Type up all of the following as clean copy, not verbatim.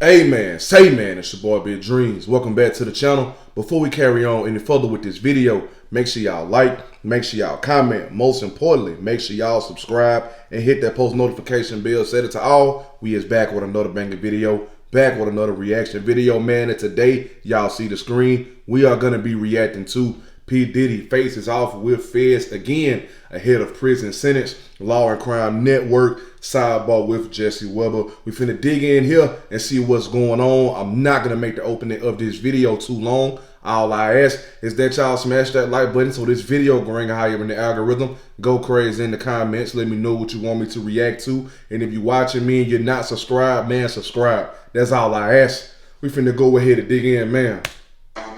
Hey man, say man, it's your boy Big Dreams. Welcome back to the channel. Before we carry on any further with this video, make sure y'all like, make sure y'all comment. Most importantly, make sure y'all subscribe and hit that post notification bell. Set it to all. We is back with another banging video, back with another reaction video, man. And today, y'all see the screen, we are gonna be reacting to P. Diddy faces off with feds again ahead of prison sentence. Law and Crime Network sidebar with Jesse Weber. We finna dig in here and see what's going on. I'm not gonna make the opening of this video too long. All I ask is that y'all smash that like button so this video can rank higher in the algorithm. Go crazy in the comments. Let me know what you want me to react to. And if you're watching me and you're not subscribed, man, subscribe. That's all I ask. We finna go ahead and dig in, man.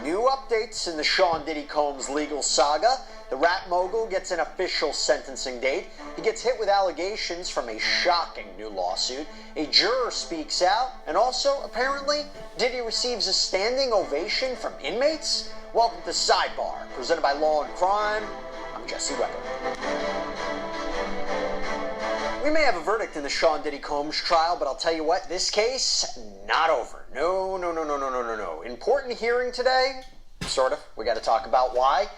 New updates in the Sean Diddy Combs legal saga. The rap mogul gets an official sentencing date. He gets hit with allegations from a shocking new lawsuit. A juror speaks out. And also, apparently, Diddy receives a standing ovation from inmates. Welcome to Sidebar, presented by Law and Crime. I'm Jesse Weber. We may have a verdict in the Sean Diddy Combs trial, but I'll tell you what, this case, not over. No. Important hearing today, sort of. We got to talk about why.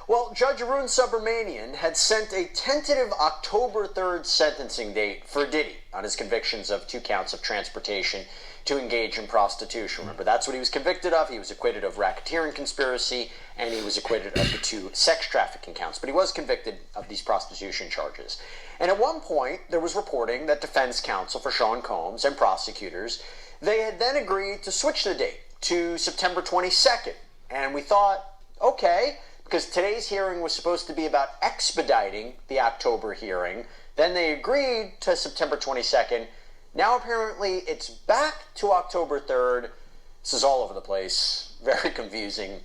Well, Judge Arun Subramanian had sent a tentative October 3rd sentencing date for Diddy on his convictions of 2 counts of transportation to engage in prostitution. Remember, that's what he was convicted of. He was acquitted of racketeering conspiracy, and he was acquitted of the 2 sex trafficking counts. But he was convicted of these prostitution charges. And at one point, there was reporting that defense counsel for Sean Combs and prosecutors, they had then agreed to switch the date to September 22nd. And we thought, okay, because today's hearing was supposed to be about expediting the October hearing. Then they agreed to September 22nd. Now apparently it's back to October 3rd. This is all over the place. Very confusing.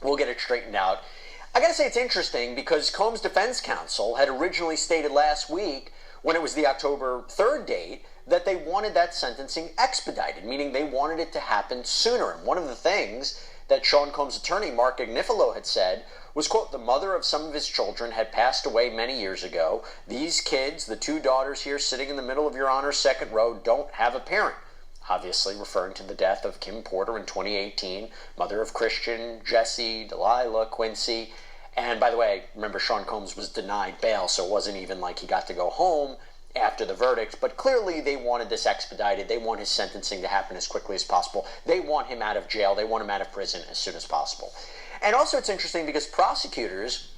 We'll get it straightened out. I gotta say it's interesting because Combs' defense counsel had originally stated last week, when it was the October 3rd date, that they wanted that sentencing expedited, meaning they wanted it to happen sooner. And one of the things that Sean Combs' attorney, Mark Agnifilo, had said was, quote, the mother of some of his children had passed away many years ago. These kids, the 2 daughters here sitting in the middle of your Honor's second row, don't have a parent. Obviously referring to the death of Kim Porter in 2018, mother of Christian, Jesse, Delilah, Quincy. And by the way, remember Sean Combs was denied bail, so it wasn't even like he got to go home after the verdict. But clearly they wanted this expedited. They want his sentencing to happen as quickly as possible. They want him out of jail. They want him out of prison as soon as possible. And also it's interesting because prosecutors,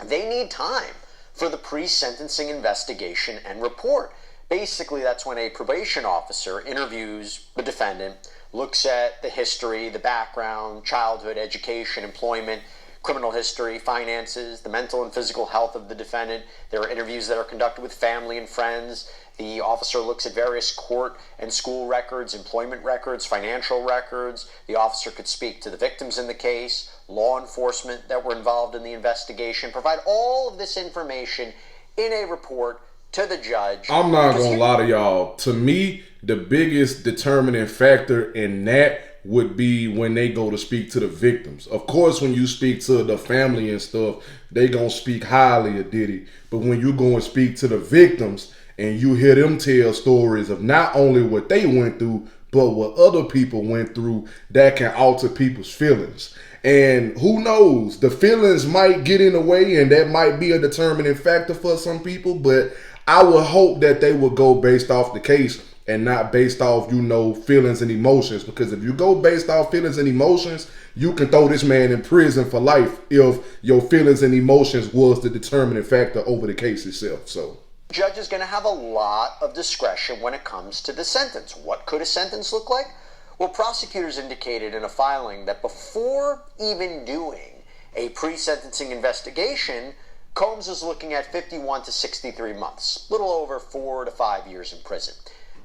they need time for the pre-sentencing investigation and report. Basically, that's when a probation officer interviews the defendant, looks at the history, the background, childhood, education, employment, criminal history, finances, the mental and physical health of the defendant. There are interviews that are conducted with family and friends. The officer looks at various court and school records, employment records, financial records. The officer could speak to the victims in the case, law enforcement that were involved in the investigation, provide all of this information in a report to the judge. I'm not gonna lie to y'all. To me, the biggest determining factor in that would be when they go to speak to the victims. Of course, when you speak to the family and stuff, they gonna speak highly of Diddy. But when you go and speak to the victims and you hear them tell stories of not only what they went through, but what other people went through, that can alter people's feelings. And who knows, the feelings might get in the way and that might be a determining factor for some people, but I would hope that they would go based off the case and not based off, feelings and emotions. Because if you go based off feelings and emotions, you can throw this man in prison for life if your feelings and emotions was the determining factor over the case itself. So the judge is going to have a lot of discretion when it comes to the sentence. What could a sentence look like? Well, prosecutors indicated in a filing that before even doing a pre-sentencing investigation, Combs is looking at 51 to 63 months, little over 4 to 5 years in prison.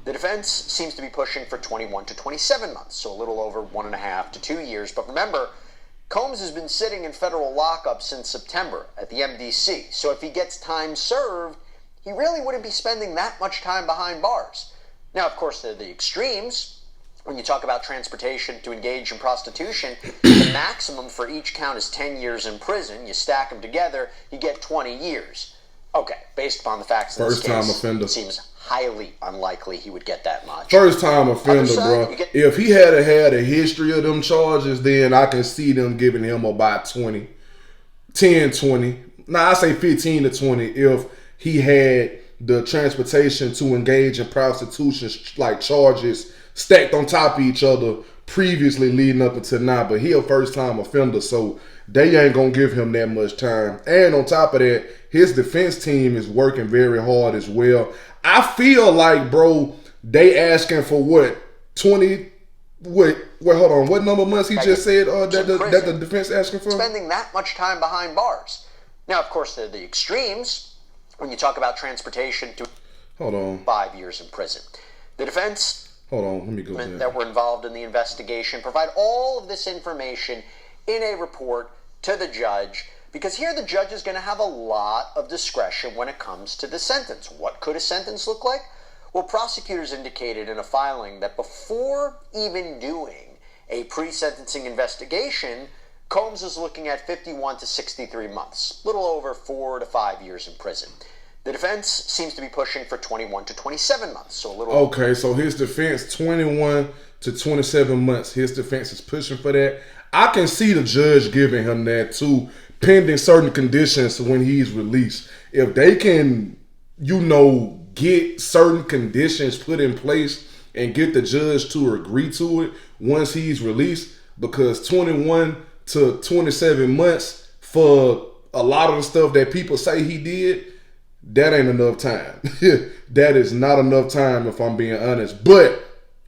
The defense seems to be pushing for 21 to 27 months, so a little over 1.5 to 2 years. But remember, Combs has been sitting in federal lockup since September at the MDC. So if he gets time served, he really wouldn't be spending that much time behind bars. Now, of course, there are the extremes. When you talk about transportation to engage in prostitution, the maximum for each count is 10 years in prison. You stack them together, you get 20 years. Okay, based upon the facts in this First time case, offender. it seems highly unlikely he would get that much. First time offender, Other side, bro. If he had a history of them charges, then I can see them giving him about 20. 10, 20. Nah, I say 15 to 20 if he had the transportation to engage in prostitution like charges stacked on top of each other previously leading up until now. But he a first time offender, so they ain't gonna give him that much time. And on top of that, his defense team is working very hard as well. I feel like, bro, they asking for what? 20 Wait, hold on. What number of months he just said that the defense asking for? Spending that much time behind bars. Now, of course, they're the extremes when you talk about transportation to 5 years in prison. The defense let me go that were involved in the investigation provide all of this information in a report to the judge, because here the judge is going to have a lot of discretion when it comes to the sentence. What could a sentence look like? Well, prosecutors indicated in a filing that before even doing a pre-sentencing investigation, Combs is looking at 51 to 63 months, a little over 4 to 5 years in prison. The defense seems to be pushing for 21 to 27 months, so a little... Okay, so his defense, 21 to 27 months. His defense is pushing for that. I can see the judge giving him that too, pending certain conditions when he's released. If they can, get certain conditions put in place and get the judge to agree to it once he's released, because 21 to 27 months for a lot of the stuff that people say he did, that ain't enough time. That is not enough time, if I'm being honest. But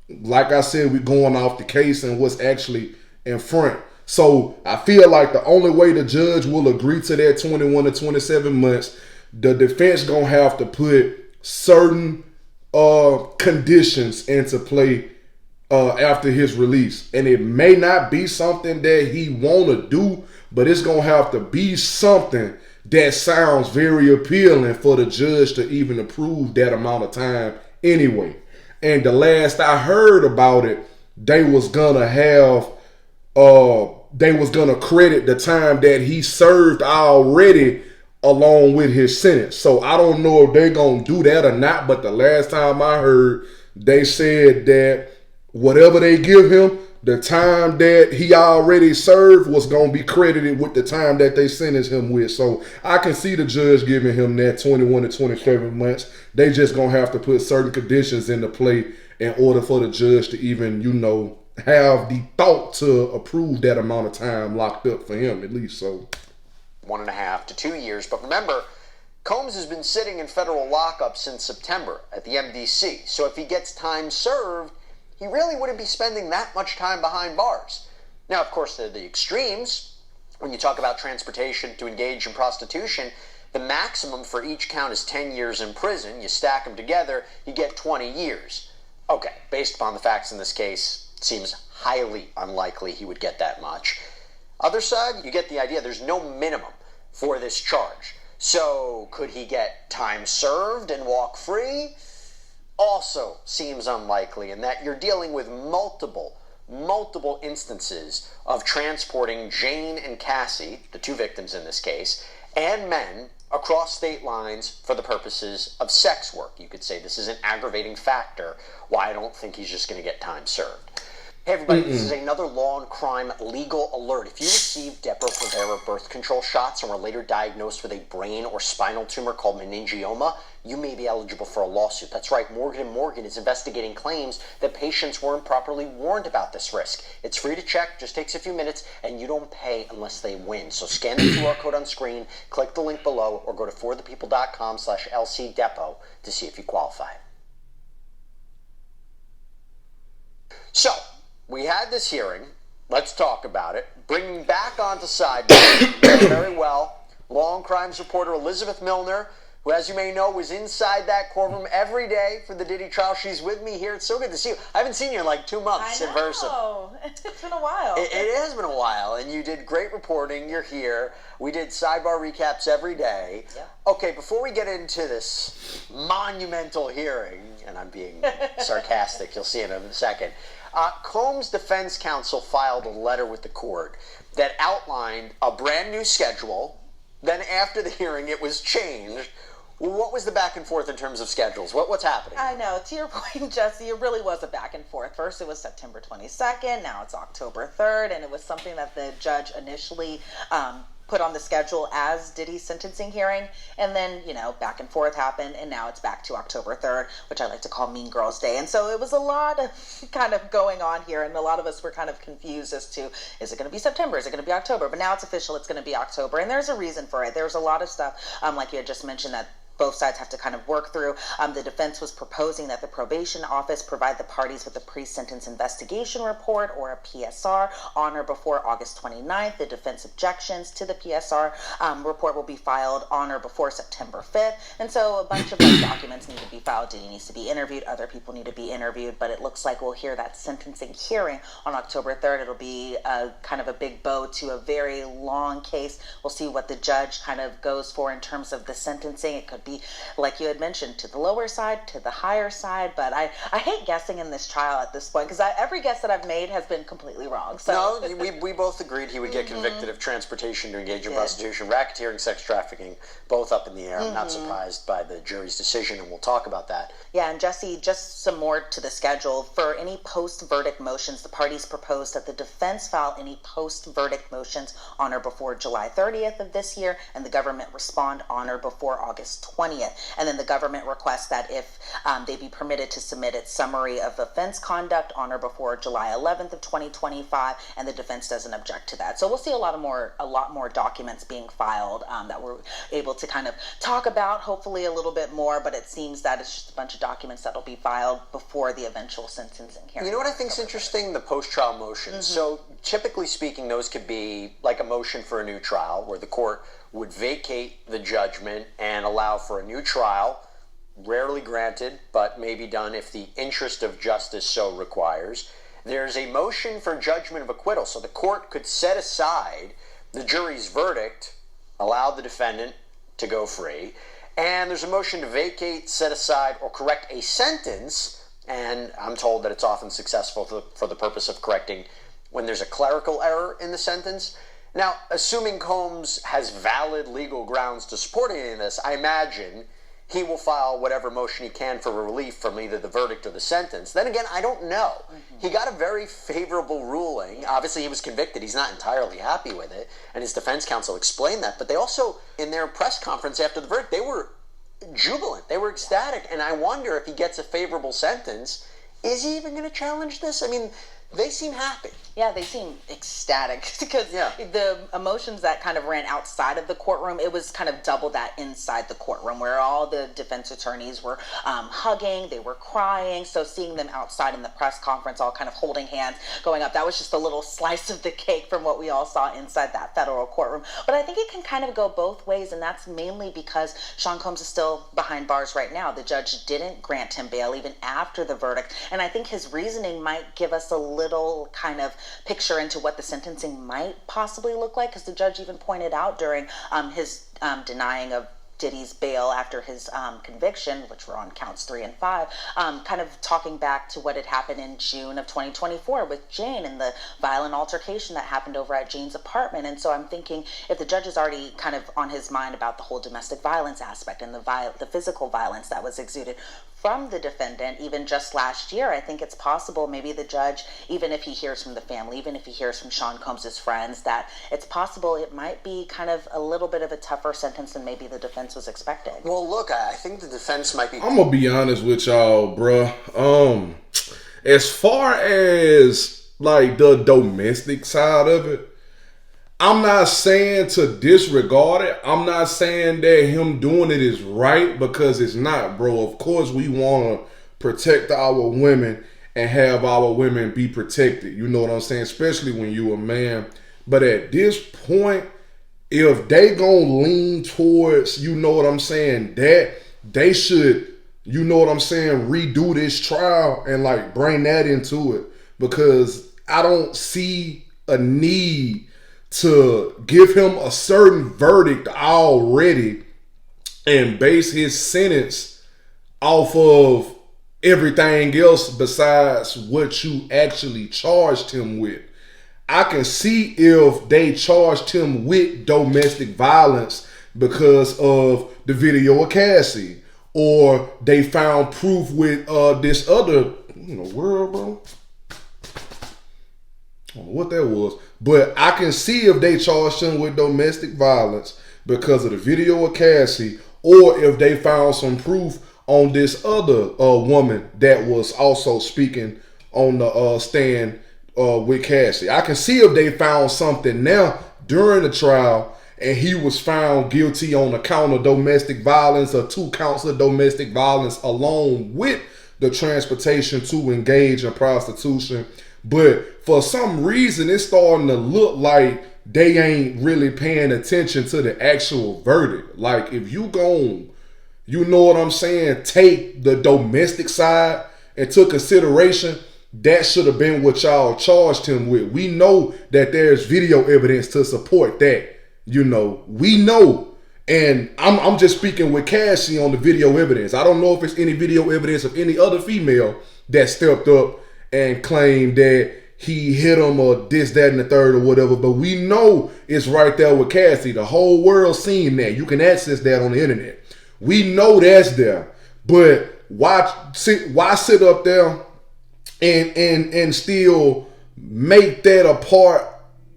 like I said, we're going off the case and what's actually in front. So I feel like the only way the judge will agree to that 21 to 27 months, the defense gonna have to put certain conditions into play after his release. And it may not be something that he want to do, but it's gonna have to be something that sounds very appealing for the judge to even approve that amount of time anyway. And the last I heard about it, they was gonna credit the time that he served already along with his sentence. So I don't know if they're gonna do that or not, but the last time I heard, they said that whatever they give him, the time that he already served was gonna be credited with the time that they sentenced him with. So I can see the judge giving him that 21 to 27 months. They just gonna have to put certain conditions into play in order for the judge to even, have the thought to approve that amount of time locked up for him, at least. So 1.5 to 2 years. But remember, Combs has been sitting in federal lockup since September at the MDC. So if he gets time served, he really wouldn't be spending that much time behind bars. Now, of course, they're the extremes. When you talk about transportation to engage in prostitution, the maximum for each count is 10 years in prison. You stack them together, you get 20 years. Okay, based upon the facts in this case, it seems highly unlikely he would get that much. Other side, you get the idea. There's no minimum for this charge. So could he get time served and walk free? Also seems unlikely, in that you're dealing with multiple instances of transporting Jane and Cassie, the two victims in this case, and men across state lines for the purposes of sex work. You could say this is an aggravating factor why I don't think he's just going to get time served. Hey everybody, this is another law and crime legal alert. If you received Depo-Provera birth control shots and were later diagnosed with a brain or spinal tumor called meningioma, you may be eligible for a lawsuit. That's right, Morgan & Morgan is investigating claims that patients weren't properly warned about this risk. It's free to check, just takes a few minutes, and you don't pay unless they win. So scan the QR code on screen, click the link below, or go to forthepeople.com/LCDepo to see if you qualify. So, we had this hearing. Let's talk about it. Bringing back onto Sidebar, very well, law and crimes reporter Elizabeth Milner, who, as you may know, was inside that courtroom every day for the Diddy trial. She's with me here. It's so good to see you. I haven't seen you in like 2 months in person. It's been a while. It has been a while, and you did great reporting. You're here. We did Sidebar recaps every day. Yeah. Okay, before we get into this monumental hearing, and I'm being sarcastic, you'll see in a second, Combs' defense counsel filed a letter with the court that outlined a brand new schedule. Then after the hearing, it was changed, What was the back and forth in terms of schedules? What's happening? I know. To your point, Jesse, it really was a back and forth. First, it was September 22nd. Now it's October 3rd. And it was something that the judge initially put on the schedule as Diddy's sentencing hearing. And then, back and forth happened. And now it's back to October 3rd, which I like to call Mean Girls Day. And so it was a lot of kind of going on here. And a lot of us were kind of confused as to, is it going to be September? Is it going to be October? But now it's official. It's going to be October. And there's a reason for it. There's a lot of stuff, like you had just mentioned, that both sides have to kind of work through. The defense was proposing that the probation office provide the parties with a pre-sentence investigation report, or a PSR, on or before August 29th. The defense objections to the PSR report will be filed on or before September 5th. And so a bunch of documents need to be filed. Diddy needs to be interviewed. Other people need to be interviewed. But it looks like we'll hear that sentencing hearing on October 3rd. It'll be kind of a big bow to a very long case. We'll see what the judge kind of goes for in terms of the sentencing. It could be, like you had mentioned, to the lower side, to the higher side, but I hate guessing in this trial at this point, because every guess that I've made has been completely wrong. So no, we both agreed he would get convicted of transportation to engage in prostitution, racketeering, sex trafficking, both up in the air. I'm not surprised by the jury's decision, and we'll talk about that. Yeah, and Jesse, just some more to the schedule. For any post-verdict motions, the parties proposed that the defense file any post-verdict motions on or before July 30th of this year, and the government respond on or before August 20th. And then the government requests that if they be permitted to submit its summary of offense conduct on or before July 11th of 2025, and the defense doesn't object to that. So we'll see a lot more documents being filed that we're able to kind of talk about, hopefully a little bit more, but it seems that it's just a bunch of documents that'll be filed before the eventual sentencing hearing. You know what I think is interesting? The post-trial motions. So typically speaking, those could be like a motion for a new trial, where the court would vacate the judgment and allow for a new trial, rarely granted, but may be done if the interest of justice so requires. There's a motion for judgment of acquittal, so the court could set aside the jury's verdict, allow the defendant to go free, and there's a motion to vacate, set aside, or correct a sentence, and I'm told that it's often successful for the purpose of correcting when there's a clerical error in the sentence. Now, assuming Combs has valid legal grounds to support any of this, I imagine he will file whatever motion he can for relief from either the verdict or the sentence. Then again, I don't know. He got a very favorable ruling. Obviously, he was convicted. He's not entirely happy with it, and his defense counsel explained that. But they also, in their press conference after the verdict, they were jubilant. They were ecstatic. And I wonder, if he gets a favorable sentence, is he even going to challenge this? I mean, they seem happy. Yeah, they seem ecstatic, because the emotions that kind of ran outside of the courtroom, it was kind of double that inside the courtroom, where all the defense attorneys were hugging, they were crying. So seeing them outside in the press conference, all kind of holding hands, going up, that was just a little slice of the cake from what we all saw inside that federal courtroom. But I think it can kind of go both ways, and that's mainly because Sean Combs is still behind bars right now. The judge didn't grant him bail even after the verdict, and I think his reasoning might give us a little kind of picture into what the sentencing might possibly look like, because the judge even pointed out during his denying of Diddy's bail after his conviction, which were on counts 3 and 5, kind of talking back to what had happened in June of 2024 with Jane and the violent altercation that happened over at Jane's apartment. And so I'm thinking, if the judge is already kind of on his mind about the whole domestic violence aspect and the physical violence that was exuded from the defendant, even just last year, I think it's possible maybe the judge, even if he hears from the family, even if he hears from Sean Combs' friends, that it's possible it might be kind of a little bit of a tougher sentence than maybe the defense was expecting. Well, look, I think the defense might be... I'm going to be honest with y'all, bruh. As far as, like, the domestic side of it, I'm not saying to disregard it. I'm not saying that him doing it is right, because it's not, bro. Of course, we want to protect our women and have our women be protected. You know what I'm saying? Especially when you a man. But at this point, if they gonna lean towards, you know what I'm saying, that they should, you know what I'm saying, redo this trial and like bring that into it, because I don't see a need to give him a certain verdict already and base his sentence off of everything else besides what you actually charged him with. I can see if they charged him with domestic violence, because of the video of Cassie, or they found proof with this other, world, bro. I don't know what that was, but I can see if they charged him with domestic violence because of the video of Cassie, or if they found some proof on this other woman that was also speaking on the stand with Cassie. I can see if they found something now during the trial and he was found guilty on the count of domestic violence or 2 counts of domestic violence along with the transportation to engage in prostitution. But for some reason, it's starting to look like they ain't really paying attention to the actual verdict. Like, if you gon', you know what I'm saying, take the domestic side into consideration, that should have been what y'all charged him with. We know that there's video evidence to support that. We know. And I'm just speaking with Cassie on the video evidence. I don't know if it's any video evidence of any other female that stepped up and claimed that he hit him or this, that, and the third or whatever. But we know it's right there with Cassie. The whole world seen that. You can access that on the internet. We know that's there. But why sit up there and still make that a part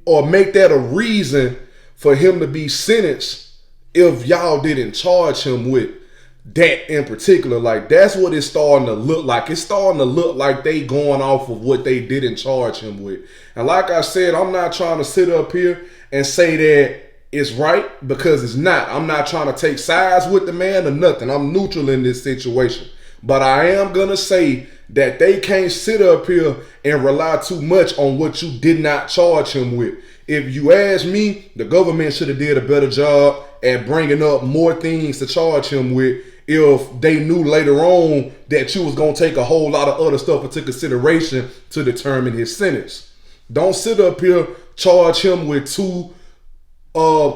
or make that a reason for him to be sentenced if y'all didn't charge him with that in particular? Like, that's what it's starting to look like. It's starting to look like they going off of what they didn't charge him with. And like I said, I'm not trying to sit up here and say that it's right, because it's not. I'm not trying to take sides with the man or nothing. I'm neutral in this situation. But I am going to say that they can't sit up here and rely too much on what you did not charge him with. If you ask me, the government should have did a better job at bringing up more things to charge him with if they knew later on that you was going to take a whole lot of other stuff into consideration to determine his sentence. Don't sit up here, charge him with 2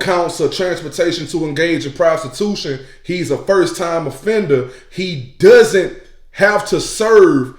counts of transportation to engage in prostitution. He's a first-time offender. He doesn't have to serve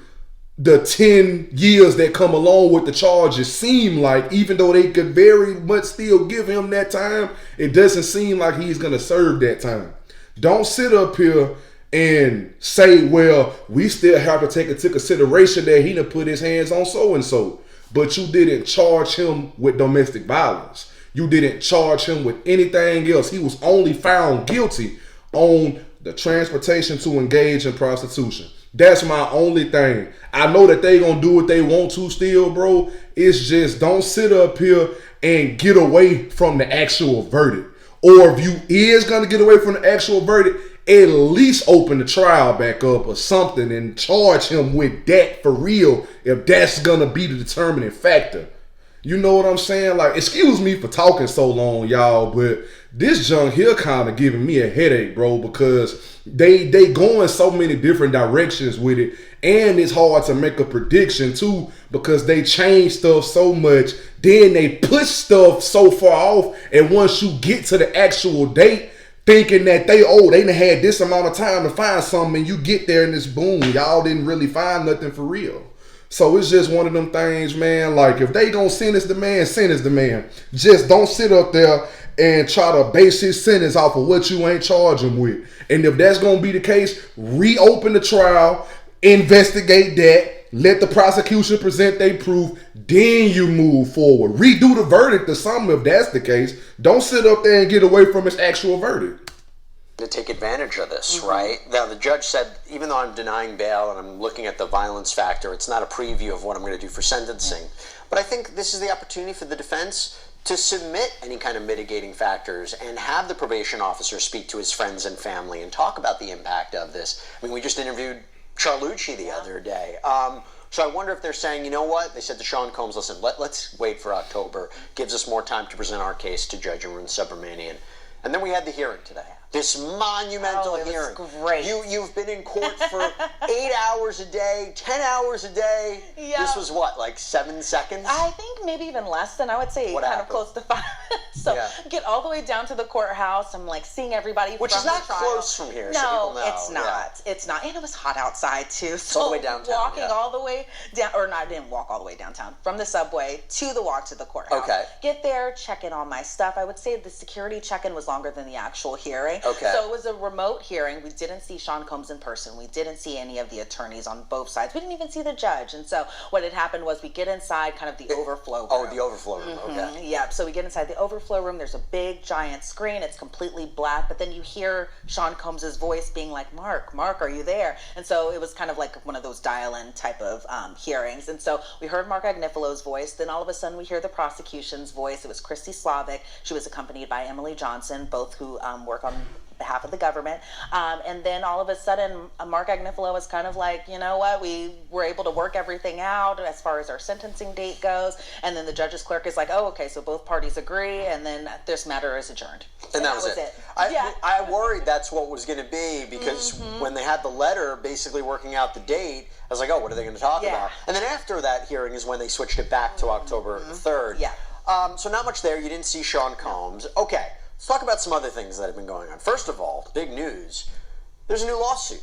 the 10 years that come along with the charges. Seem like, even though they could very much still give him that time, it doesn't seem like he's going to serve that time. Don't sit up here and say, well, we still have to take into consideration that he done put his hands on so-and-so, but you didn't charge him with domestic violence. You didn't charge him with anything else. He was only found guilty on the transportation to engage in prostitution. That's my only thing. I know that they gonna do what they want to still, bro. It's just, don't sit up here and get away from the actual verdict. Or if you is gonna get away from the actual verdict, at least open the trial back up or something and charge him with that for real, if that's gonna be the determining factor. You know what I'm saying? Like, excuse me for talking so long, y'all, but this junk here kind of giving me a headache, bro, because they go in so many different directions with it, and it's hard to make a prediction too, because they change stuff so much, then they push stuff so far off, and once you get to the actual date, thinking that they done had this amount of time to find something, and you get there and it's boom, y'all didn't really find nothing for real. So it's just one of them things, man. Like, if they gonna sentence the man, sentence the man. Just don't sit up there and try to base his sentence off of what you ain't charged him with. And if that's gonna be the case, reopen the trial, investigate that, let the prosecution present their proof, then you move forward. Redo the verdict or something if that's the case. Don't sit up there and get away from its actual verdict. To take advantage of this, right? Now, the judge said, even though I'm denying bail and I'm looking at the violence factor, it's not a preview of what I'm going to do for sentencing. But I think this is the opportunity for the defense to submit any kind of mitigating factors and have the probation officer speak to his friends and family and talk about the impact of this. I mean, we just interviewed Charlucci the other day. So I wonder if they're saying, you know what? They said to Sean Combs, listen, let's wait for October. Gives us more time to present our case to Judge Arun Subramanian. And then we had the hearing today. This monumental hearing. It was great. You've been in court for 8 hours a day, 10 hours a day. Yeah. This was what, like 7 seconds? I think maybe even less than, I would say, What kind happened? of close to 5. So get all the way down to the courthouse. I'm like seeing everybody. Which from is not the trial. close from here. So No, people know. it's not. It's not. And it was hot outside too. So all the way downtown. Walking all the way down, or not, I didn't walk all the way downtown. From the subway to the walk to the courthouse. Okay. Get there, check in on my stuff. I would say the security check-in was longer than the actual hearing. Okay. So it was a remote hearing. We didn't see Sean Combs in person. We didn't see any of the attorneys on both sides. We didn't even see the judge. And so what had happened was we get inside kind of the overflow room. Oh, the overflow room. Okay. Yeah, so we get inside the overflow room. There's a big, giant screen. It's completely black, but then you hear Sean Combs' voice being like, Mark, are you there? And so it was kind of like one of those dial-in type of hearings. And so we heard Mark Agnifalo's voice. Then all of a sudden we hear the prosecution's voice. It was Christy Slavic. She was accompanied by Emily Johnson, both who work on behalf of the government. And then all of a sudden, Mark Agnifalo was kind of like, you know what, we were able to work everything out as far as our sentencing date goes. And then the judge's clerk is like, oh, okay, so both parties agree, and then this matter is adjourned. And that was it. I worried that's what was going to be, because when they had the letter basically working out the date, I was like, oh, what are they going to talk about? And then after that hearing is when they switched it back to October 3rd. Yeah. So not much there. You didn't see Sean Combs. Okay. Let's talk about some other things that have been going on. First of all, big news. There's a new lawsuit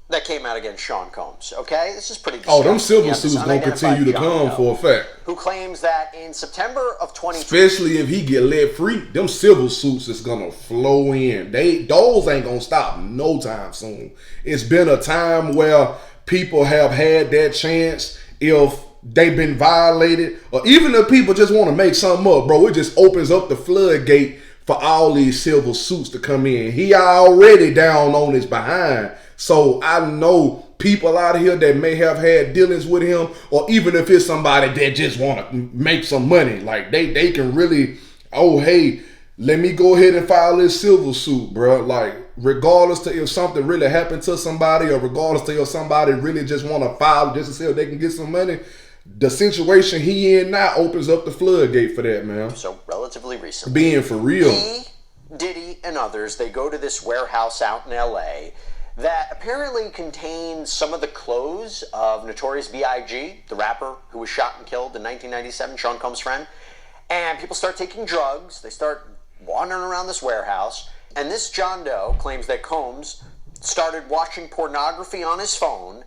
that came out against Sean Combs. Okay? This is pretty disgusting. Oh, them civil suits going to continue to come for a fact. Who claims that in September of 2020... Especially if he get let free, them civil suits is going to flow in. Those ain't going to stop no time soon. It's been a time where people have had that chance if they've been violated, or even if people just want to make something up, bro. It just opens up the floodgate for all these civil suits to come in. He already down on his behind. So I know people out here that may have had dealings with him, or even if it's somebody that just want to make some money, like they can really, oh, hey, let me go ahead and file this civil suit, bro. Like, regardless to if something really happened to somebody, or regardless to if somebody really just want to file just to see if they can get some money, the situation he in now opens up the floodgate for that, man. So relatively recently. Being for real. He, Diddy, and others, they go to this warehouse out in LA that apparently contains some of the clothes of Notorious B.I.G., the rapper who was shot and killed in 1997, Sean Combs' friend. And people start taking drugs. They start wandering around this warehouse. And this John Doe claims that Combs started watching pornography on his phone.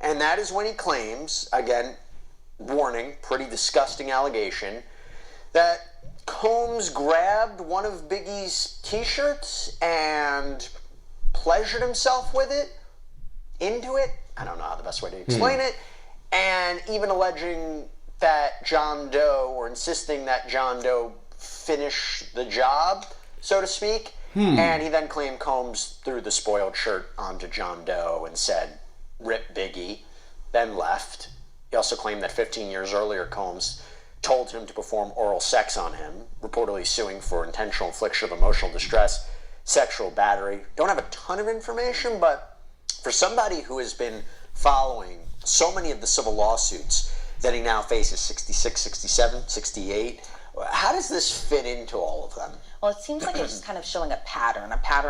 And that is when he claims, again, warning, pretty disgusting allegation, that Combs grabbed one of Biggie's t-shirts and pleasured himself with it, into it. I don't know how the best way to explain it. And even alleging that John Doe, or insisting that John Doe finish the job, so to speak. And he then claimed Combs threw the spoiled shirt onto John Doe and said, "Rip Biggie," then left. He also claimed that 15 years earlier, Combs told him to perform oral sex on him, reportedly suing for intentional infliction of emotional distress, sexual battery. Don't have a ton of information, but for somebody who has been following so many of the civil lawsuits that he now faces, 66, 67, 68, how does this fit into all of them? Well, it seems like it's just kind of showing a pattern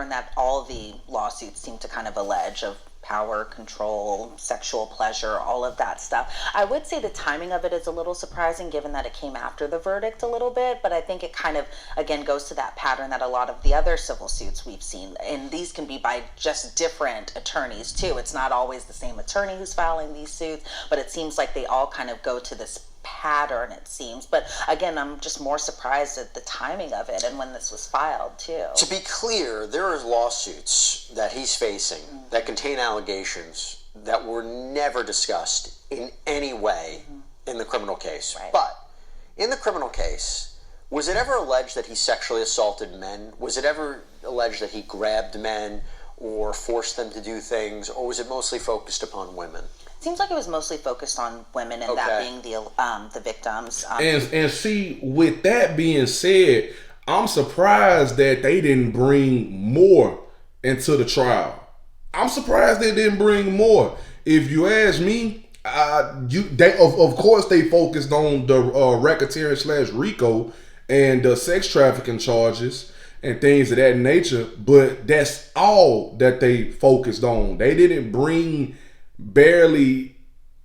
that all the lawsuits seem to kind of allege of power, control, sexual pleasure, all of that stuff. I would say the timing of it is a little surprising given that it came after the verdict a little bit, but I think it kind of, again, goes to that pattern that a lot of the other civil suits we've seen, and these can be by just different attorneys too. It's not always the same attorney who's filing these suits, but it seems like they all kind of go to this pattern, it seems. But again, I'm just more surprised at the timing of it and when this was filed too. To be clear, there are lawsuits that he's facing that contain allegations that were never discussed in any way in the criminal case. Right. But in the criminal case, was it ever alleged that he sexually assaulted men? Was it ever alleged that he grabbed men or forced them to do things, or was it mostly focused upon women? Seems like it was mostly focused on women, and that being the victims. And see, with that being said, I'm surprised that they didn't bring more into the trial. I'm surprised they didn't bring more. If you ask me, of course they focused on the racketeering / RICO and the sex trafficking charges. and things of that nature. But that's all that they focused on. They didn't bring barely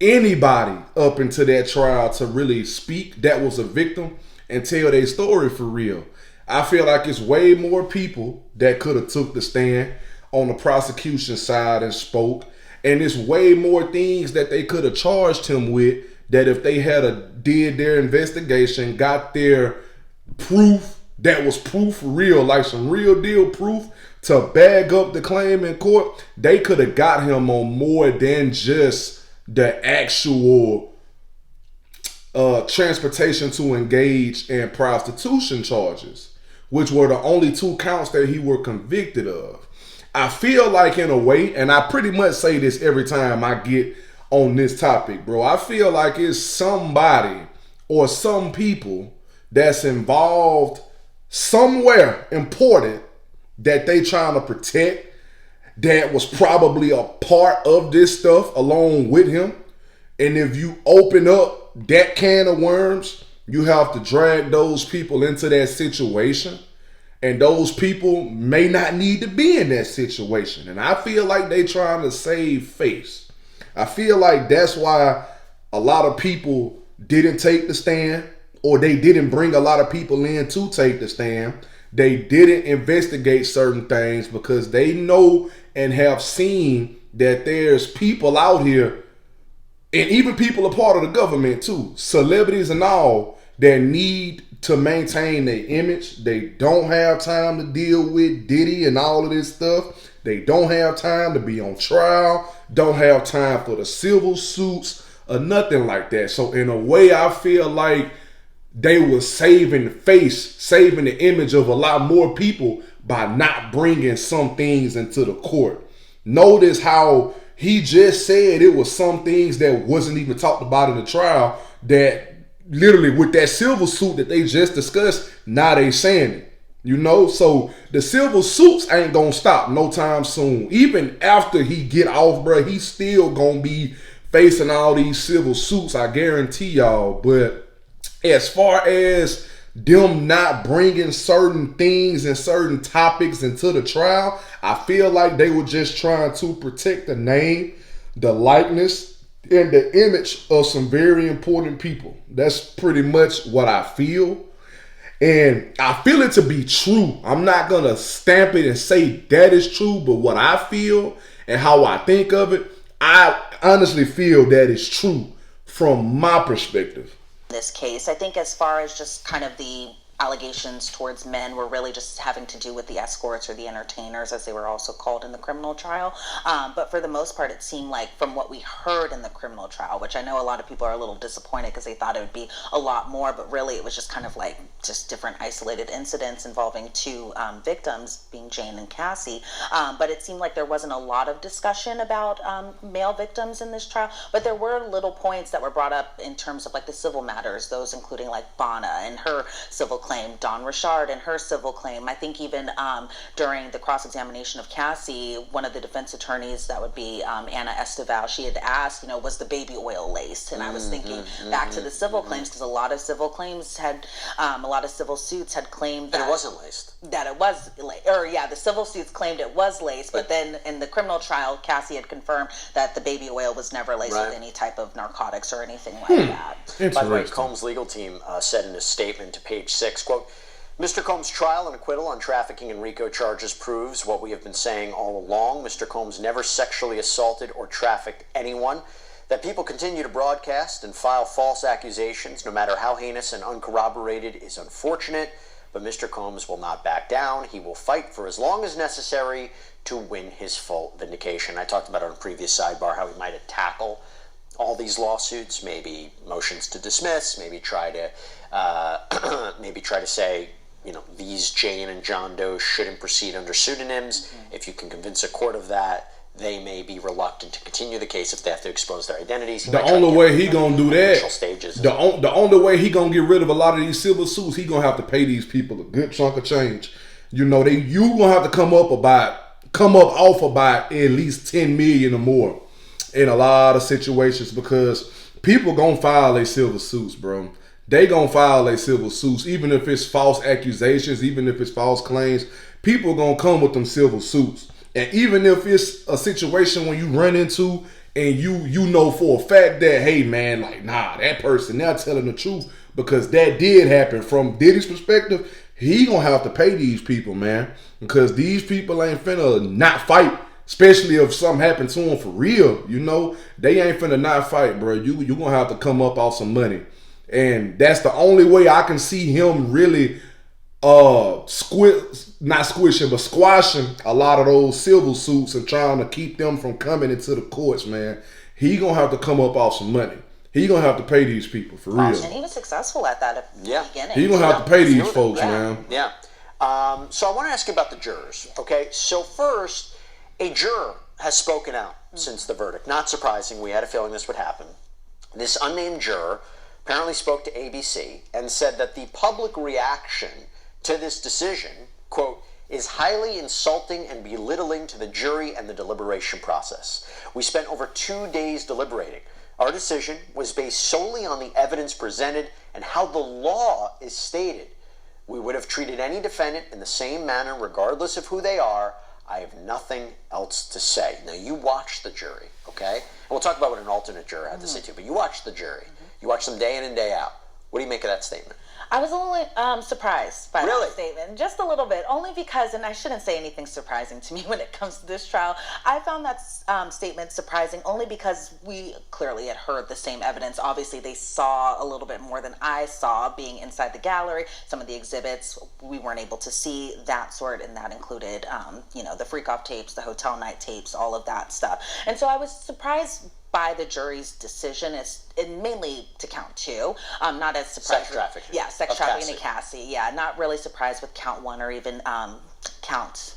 anybody up into that trial to really speak that was a victim and tell their story for real. I feel like it's way more people that could have took the stand on the prosecution side and spoke. And it's way more things that they could have charged him with, that if they had did their investigation, got their proof that was proof real, like some real deal proof to bag up the claim in court, they could have got him on more than just the actual transportation to engage in prostitution charges, which were the only 2 counts that he were convicted of. I feel like, in a way, and I pretty much say this every time I get on this topic, bro, I feel like it's somebody or some people that's involved somewhere important that they trying to protect, that was probably a part of this stuff along with him. And if you open up that can of worms, you have to drag those people into that situation. And those people may not need to be in that situation. And I feel like they trying to save face. I feel like that's why a lot of people didn't take the stand, or they didn't bring a lot of people in to take the stand. They didn't investigate certain things because they know and have seen that there's people out here, and even people a part of the government too, celebrities and all, that need to maintain their image. They don't have time to deal with Diddy and all of this stuff. They don't have time to be on trial, don't have time for the civil suits or nothing like that. So in a way, I feel like they were saving the face, saving the image of a lot more people by not bringing some things into the court. Notice how he just said it was some things that wasn't even talked about in the trial, that literally with that civil suit that they just discussed, now they saying it. You know, so the civil suits ain't gonna stop no time soon. Even after he get off, bro, he's still gonna be facing all these civil suits, I guarantee y'all. But as far as them not bringing certain things and certain topics into the trial, I feel like they were just trying to protect the name, the likeness, and the image of some very important people. That's pretty much what I feel. And I feel it to be true. I'm not going to stamp it and say that is true, but what I feel and how I think of it, I honestly feel that is true from my perspective. This case, I think as far as just kind of the allegations towards men were really just having to do with the escorts, or the entertainers as they were also called in the criminal trial. But for the most part, it seemed like from what we heard in the criminal trial, which I know a lot of people are a little disappointed because they thought it would be a lot more, but really it was just kind of like just different isolated incidents involving 2 victims, being Jane and Cassie. But it seemed like there wasn't a lot of discussion about male victims in this trial, but there were little points that were brought up in terms of like the civil matters, those including like Bonna and her civil claim, Dawn Richard and her civil claim. I think even during the cross-examination of Cassie, one of the defense attorneys, that would be Anna Esteval, she had asked, you know, was the baby oil laced? And I was thinking back to the civil claims, because a lot of civil claims had, a lot of civil suits had claimed that it wasn't laced. That it was laced. Or yeah, the civil suits claimed it was laced, but then in the criminal trial, Cassie had confirmed that the baby oil was never laced with any type of narcotics or anything like that. By the way, Combs' legal team said in a statement to Page 6, quote, Mr. Combs' trial and acquittal on trafficking and RICO charges proves what we have been saying all along. Mr. Combs never sexually assaulted or trafficked anyone. That people continue to broadcast and file false accusations, no matter how heinous and uncorroborated, is unfortunate, but Mr. Combs will not back down. He will fight for as long as necessary to win his full vindication. I talked about on a previous sidebar how he might tackle all these lawsuits, maybe motions to dismiss, maybe try to say, you know, these Jane and John Doe shouldn't proceed under pseudonyms. If you can convince a court of that, they may be reluctant to continue the case if they have to expose their identities. The only way he gonna do that, the only way he gonna get rid of a lot of these civil suits, he gonna have to pay these people a good chunk of change. You know, you gonna have to come up off about at least 10 million or more in a lot of situations, because people gonna file their civil suits, bro. they gonna file their civil suits, even if it's false accusations, even if it's false claims. People gonna come with them civil suits, and even if it's a situation when you run into and you know for a fact that, hey man, like, nah, that person now telling the truth because that did happen. From Diddy's perspective, he gonna have to pay these people, man, because these people ain't finna not fight, especially if something happened to them for real. You know, they ain't finna not fight, bro. You gonna have to come up off some money, and that's the only way I can see him really squashing a lot of those civil suits and trying to keep them from coming into the courts, man. He gonna have to come up off some money. He gonna have to pay these people for real. And he was successful at that at the beginning. He gonna have to pay these folks, man. Yeah. So I want to ask you about the jurors. Okay. So first, a juror has spoken out since the verdict. Not surprising. We had a feeling this would happen. This unnamed juror apparently spoke to ABC and said that the public reaction to this decision, quote, is highly insulting and belittling to the jury and the deliberation process. We spent over 2 days deliberating. Our decision was based solely on the evidence presented and how the law is stated. We would have treated any defendant in the same manner regardless of who they are. I have nothing else to say. Now, you watched the jury, okay? And we'll talk about what an alternate juror had to say too, but you watched the jury. You watched them day in and day out. What do you make of that statement? I was a little surprised by that statement, just a little bit, only because, and I shouldn't say anything surprising to me when it comes to this trial, I found that statement surprising only because we clearly had heard the same evidence. Obviously, they saw a little bit more than I saw being inside the gallery. Some of the exhibits we weren't able to see, that sort, and that included, the freak-off tapes, the hotel night tapes, all of that stuff. And so I was surprised by the jury's decision, and mainly to count 2. Not as surprised. Sex trafficking. Yeah, sex trafficking and Cassie. Yeah, not really surprised with count 1 or even count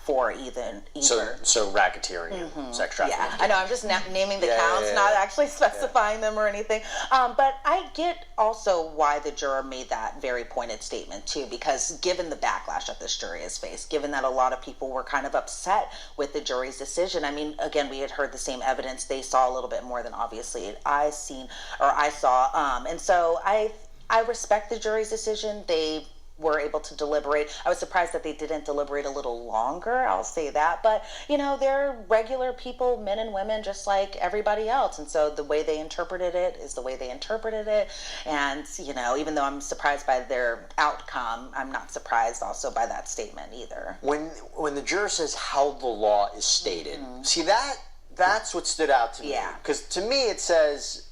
4 either. So racketeering and sex trafficking. Yeah, I know. I'm just naming the counts, not actually specifying them or anything. But I get also why the juror made that very pointed statement too, because given the backlash that this jury has faced, given that a lot of people were kind of upset with the jury's decision. I mean, again, we had heard the same evidence. They saw a little bit more than obviously I saw. And so I respect the jury's decision. They were able to deliberate. I was surprised that they didn't deliberate a little longer, I'll say that, but they're regular people, men and women, just like everybody else, and so the way they interpreted it is the way they interpreted it. And even though I'm surprised by their outcome, I'm not surprised also by that statement either. When the juror says how the law is stated, see, that's what stood out to me. Yeah, because to me it says,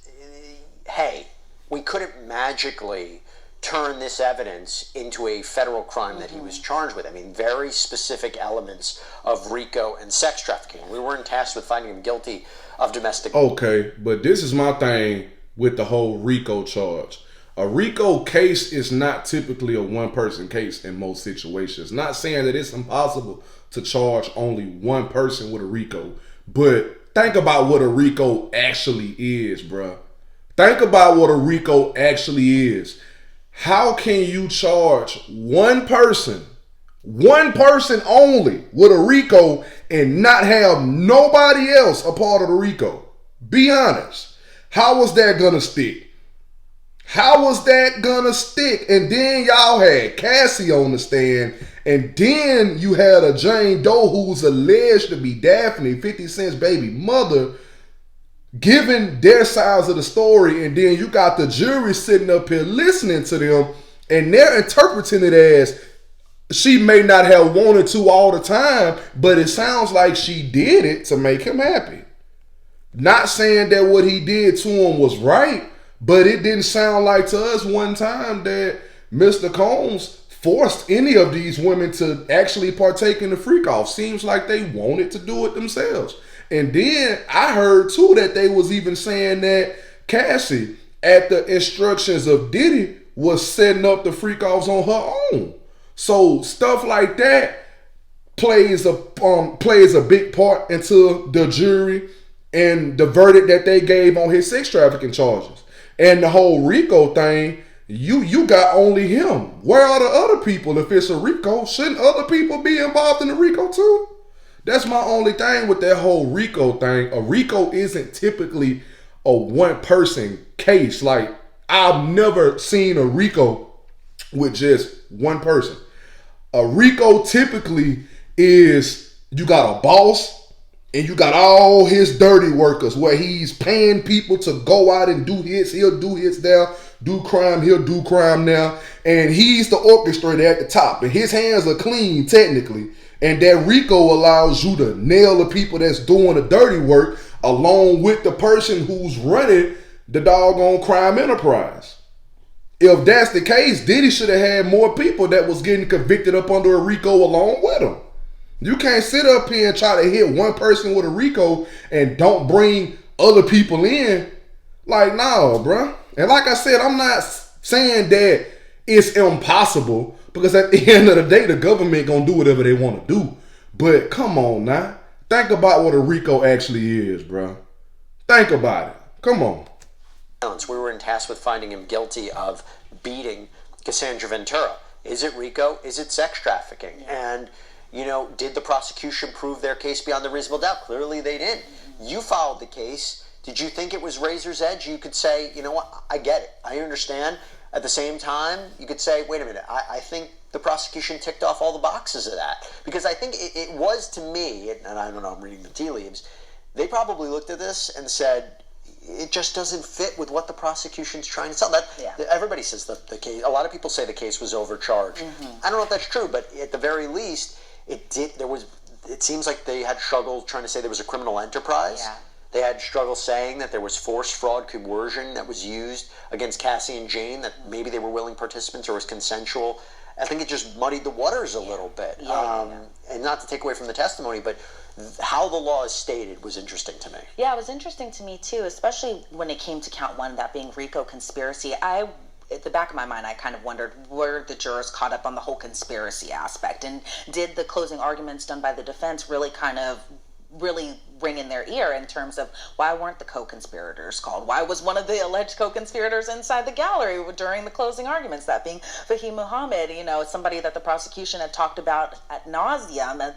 hey, we couldn't magically turn this evidence into a federal crime that he was charged with. I mean, very specific elements of RICO and sex trafficking. We weren't tasked with finding him guilty of domestic. Okay, but this is my thing with the whole RICO charge. A RICO case is not typically a one-person case in most situations. Not saying that it's impossible to charge only one person with a RICO, but think about what a RICO actually is, bruh. Think about what a RICO actually is. How can you charge one person only with a RICO and not have nobody else a part of the RICO? Be honest. How was that gonna stick? How was that gonna stick? And then y'all had Cassie on the stand, and then you had a Jane Doe who's alleged to be Daphne, 50 Cent's baby mother, giving their sides of the story, and then you got the jury sitting up here listening to them, and they're interpreting it as she may not have wanted to all the time, but it sounds like she did it to make him happy. Not saying that what he did to him was right, but it didn't sound like to us one time that Mr. Combs forced any of these women to actually partake in the freak off. Seems like they wanted to do it themselves. And then I heard too that they was even saying that Cassie, at the instructions of Diddy, was setting up the freak offs on her own. So stuff like that plays a big part into the jury and the verdict that they gave on his sex trafficking charges. And the whole RICO thing, you got only him. Where are the other people? If it's a RICO, shouldn't other people be involved in the RICO too? That's my only thing with that whole RICO thing. A RICO isn't typically a one-person case. Like, I've never seen a RICO with just one person. A RICO typically is you got a boss and you got all his dirty workers where he's paying people to go out and do his. He'll do his there, do crime, he'll do crime now. And he's the orchestrator at the top. And his hands are clean technically. And that RICO allows you to nail the people that's doing the dirty work along with the person who's running the doggone crime enterprise. If that's the case, Diddy should have had more people that was getting convicted up under a RICO along with him. You can't sit up here and try to hit one person with a RICO and don't bring other people in. Like, no, bruh. And like I said, I'm not saying that it's impossible, because at the end of the day, the government gonna do whatever they want to do. But come on now. Think about what a RICO actually is, bruh. Think about it. Come on. We were tasked with finding him guilty of beating Cassandra Ventura. Is it RICO? Is it sex trafficking? And, you know, did the prosecution prove their case beyond a reasonable doubt? Clearly they didn't. You followed the case. Did you think it was razor's edge? You could say, you know what, I get it. I understand. At the same time, you could say, wait a minute, I think the prosecution ticked off all the boxes of that. Because I think it was, to me, and I don't know, I'm reading the tea leaves, they probably looked at this and said, it just doesn't fit with what the prosecution's trying to tell. Everybody says the case. A lot of people say the case was overcharged. I don't know if that's true, but at the very least, it did. It seems like they had struggle trying to say there was a criminal enterprise. Yeah. They had struggle saying that there was force, fraud, coercion that was used against Cassie and Jane. That maybe they were willing participants or was consensual. I think it just muddied the waters a little bit. And not to take away from the testimony, but how the law is stated was interesting to me. Yeah, it was interesting to me too, especially when it came to count one, that being RICO conspiracy. At the back of my mind, I kind of wondered, were the jurors caught up on the whole conspiracy aspect? And did the closing arguments done by the defense really ring in their ear in terms of why weren't the co-conspirators called? Why was one of the alleged co-conspirators inside the gallery during the closing arguments? That being Fahim Muhammad, somebody that the prosecution had talked about at nauseum,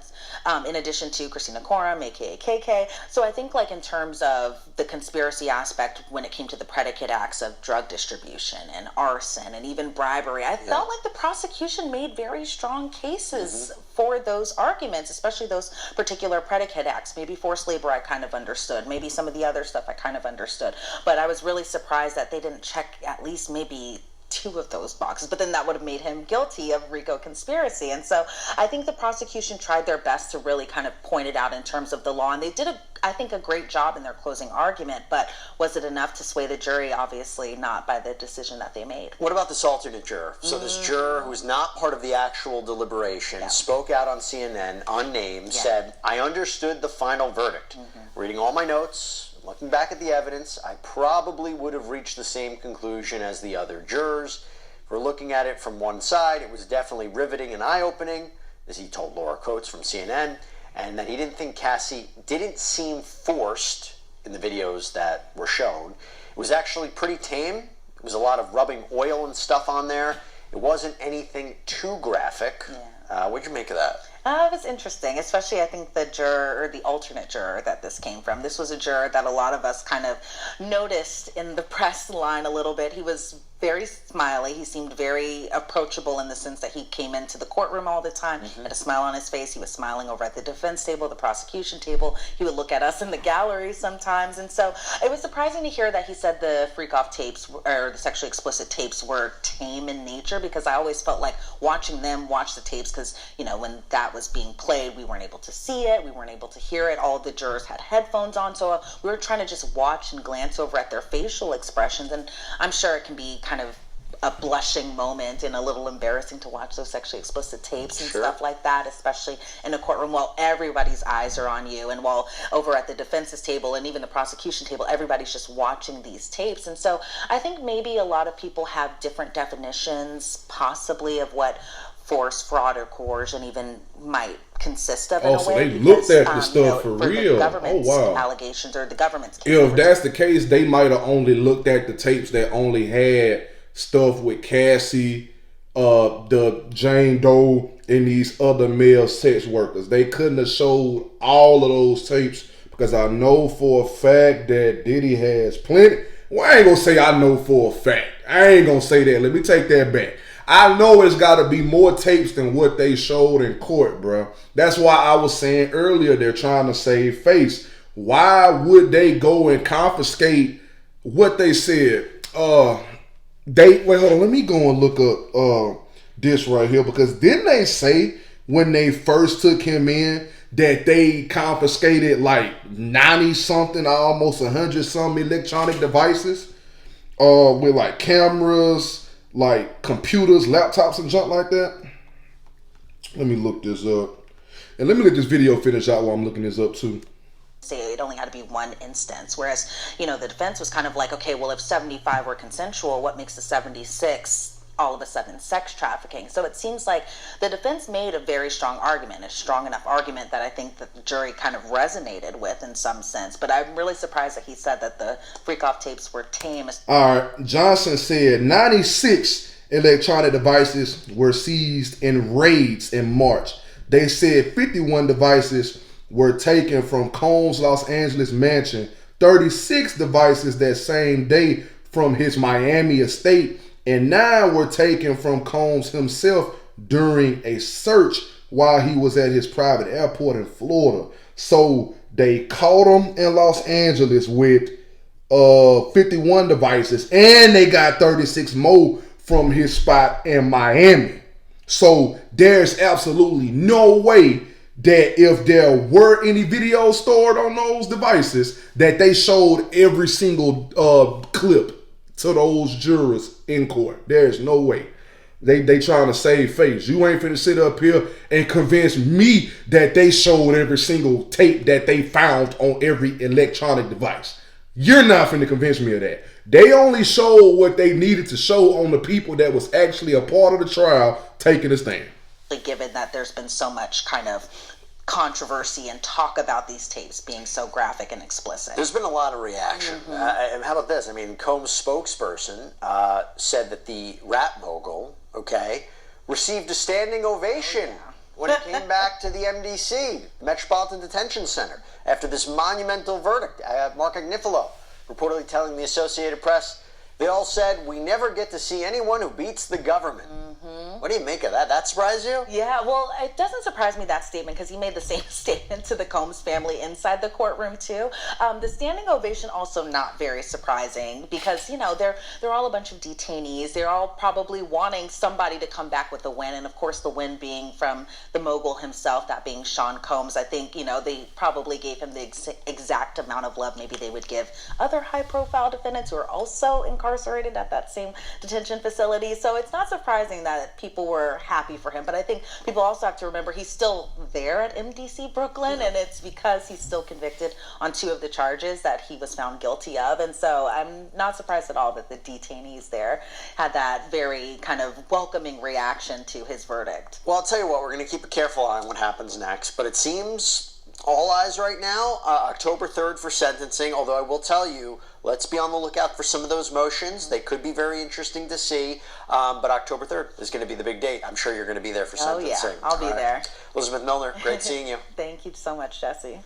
in addition to Christina Coram, aka KK. So I think, like, in terms of the conspiracy aspect, when it came to the predicate acts of drug distribution and arson and even bribery, I felt like the prosecution made very strong cases for those arguments, especially those particular predicate acts. Maybe forced labor I kind of understood. Maybe some of the other stuff I kind of understood. But I was really surprised that they didn't check at least maybe two of those boxes, but then that would have made him guilty of RICO conspiracy. And so I think the prosecution tried their best to really kind of point it out in terms of the law, and they did I think a great job in their closing argument. But was it enough to sway the jury? Obviously not, by the decision that they made. What about this alternate juror? So this juror, who was not part of the actual deliberation, spoke out on CNN, unnamed, said, I understood the final verdict. Reading all my notes, looking back at the evidence, I probably would have reached the same conclusion as the other jurors. If we're looking at it from one side, it was definitely riveting and eye-opening, as he told Laura Coates from CNN, and that he didn't think Cassie didn't seem forced in the videos that were shown. It was actually pretty tame. It was a lot of rubbing oil and stuff on there. It wasn't anything too graphic. What'd you make of that? It was interesting, especially I think the juror, or the alternate juror that this came from. This was a juror that a lot of us kind of noticed in the press line a little bit. He was very smiley. He seemed very approachable in the sense that he came into the courtroom all the time, had a smile on his face. He was smiling over at the defense table, the prosecution table. He would look at us in the gallery sometimes. And so it was surprising to hear that he said the freak-off tapes, or the sexually explicit tapes, were tame in nature, because I always felt like watching them watch the tapes, because, when that was being played, we weren't able to see it, we weren't able to hear it. All of the jurors had headphones on, so we were trying to just watch and glance over at their facial expressions. And I'm sure it can be kind of a blushing moment and a little embarrassing to watch those sexually explicit tapes and stuff like that, especially in a courtroom while everybody's eyes are on you, and while over at the defense's table and even the prosecution table, everybody's just watching these tapes. And so I think maybe a lot of people have different definitions possibly of what force, fraud, or coercion even might consist of in a way. So they looked at the stuff for real. The government's allegations, or the government's case. If that's the case, they might have only looked at the tapes that only had stuff with Cassie, the Jane Doe, and these other male sex workers. They couldn't have showed all of those tapes, because I know for a fact that Diddy has plenty. Well, I ain't gonna say I know for a fact. I ain't gonna say that. Let me take that back. I know it's got to be more tapes than what they showed in court, bro. That's why I was saying earlier they're trying to save face. Why would they go and confiscate what they said? Hold on. Let me go and look up this right here, because didn't they say when they first took him in that they confiscated like 90 something, almost 100 some electronic devices with like cameras, like computers, laptops, and junk like that? Let me look this up. And let me let this video finish out while I'm looking this up too. Say it only had to be one instance, whereas, you know, the defense was kind of like, okay, well, if 75 were consensual, what makes the 76 all of a sudden sex trafficking? So it seems like the defense made a very strong argument, a strong enough argument that I think that the jury kind of resonated with in some sense. But I'm really surprised that he said that the freak-off tapes were tame. All right, Johnson said 96 electronic devices were seized in raids in March. They said 51 devices were taken from Combs' Los Angeles mansion, 36 devices that same day from his Miami estate, and 9 were taken from Combs himself during a search while he was at his private airport in Florida. So they caught him in Los Angeles with 51 devices, and they got 36 more from his spot in Miami. So there's absolutely no way that if there were any videos stored on those devices, that they showed every single clip to those jurors in court. There's no way. They trying to save face. You ain't finna sit up here and convince me that they showed every single tape that they found on every electronic device. You're not finna convince me of that. They only showed what they needed to show on the people that was actually a part of the trial taking a stand. Given that there's been so much kind of controversy and talk about these tapes being so graphic and explicit. There's been a lot of reaction. And how about this? I mean, Combs' spokesperson said that the rap mogul, received a standing ovation when he came back to the MDC, Metropolitan Detention Center, after this monumental verdict. Mark Agnifilo reportedly telling the Associated Press, they all said, we never get to see anyone who beats the government. What do you make of that? That surprise you? Yeah, well, it doesn't surprise me, that statement, because he made the same statement to the Combs family inside the courtroom, too. The standing ovation also not very surprising because, you know, they're all a bunch of detainees. They're all probably wanting somebody to come back with a win, and, of course, the win being from the mogul himself, that being Sean Combs. I think, you know, they probably gave him the exact amount of love maybe they would give other high-profile defendants who are also incarcerated at that same detention facility. So it's not surprising that people were happy for him, but I think people also have to remember he's still there at MDC Brooklyn, and it's because he's still convicted on 2 of the charges that he was found guilty of. And so I'm not surprised at all that the detainees there had that very kind of welcoming reaction to his verdict. Well, I'll tell you what, we're going to keep a careful eye on what happens next, but it seems all eyes right now, October 3rd for sentencing, although I will tell you, let's be on the lookout for some of those motions. They could be very interesting to see, but October 3rd is going to be the big date. I'm sure you're going to be there for sentencing. Oh, yeah, I'll be there. Elizabeth Milner, great seeing you. Thank you so much, Jesse.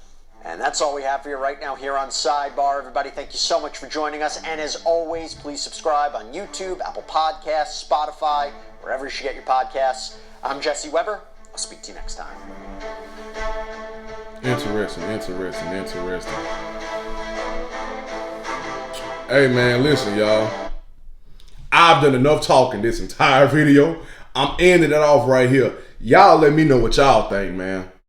And that's all we have for you right now here on Sidebar. Everybody, thank you so much for joining us. And as always, please subscribe on YouTube, Apple Podcasts, Spotify, wherever you should get your podcasts. I'm Jesse Weber. I'll speak to you next time. Interesting. Hey, man, listen, y'all. I've done enough talking this entire video. I'm ending it off right here. Y'all let me know what y'all think, man.